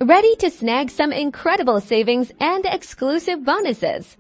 Ready to snag some incredible savings and exclusive bonuses?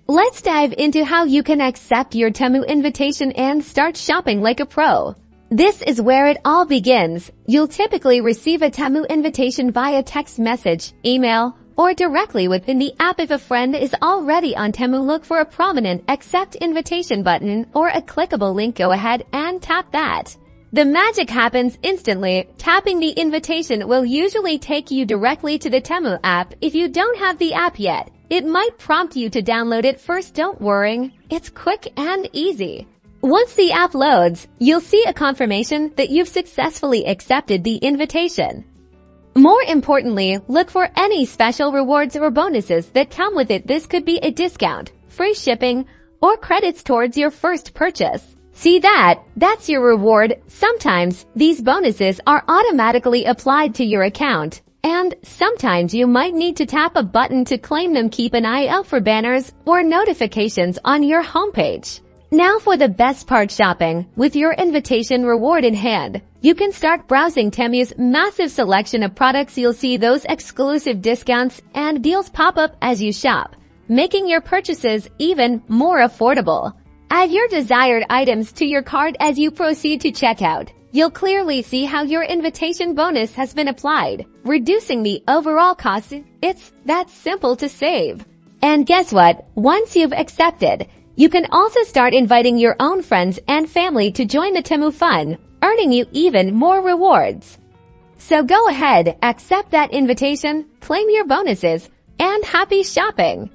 Let's dive into how you can accept your Temu invitation and start shopping like a pro. This is where it all begins. You'll typically receive a Temu invitation via text message, email, or directly within the app. If a friend is already on Temu, look for a prominent Accept Invitation button or a clickable link. Go ahead and tap that. The magic happens instantly. Tapping the invitation will usually take you directly to the Temu app. If you don't have the app yet, it might prompt you to download it first. Don't worry, it's quick and easy. Once the app loads, you'll see a confirmation that you've successfully accepted the invitation. More importantly, look for any special rewards or bonuses that come with it. This could be a discount, free shipping, or credits towards your first purchase. See that? That's your reward. Sometimes these bonuses are automatically applied to your account, and sometimes you might need to tap a button to claim them. Keep an eye out for banners or notifications on your homepage. Now for the best part, shopping. With your invitation reward in hand, you can start browsing Temu's massive selection of products. You'll see those exclusive discounts and deals pop up as you shop, making your purchases even more affordable. Add your desired items to your cart as you proceed to checkout. You'll clearly see how your invitation bonus has been applied, reducing the overall cost. It's that simple to save. And guess what? Once you've accepted, you can also start inviting your own friends and family to join the Temu fun, earning you even more rewards. So go ahead, accept that invitation, claim your bonuses, and happy shopping!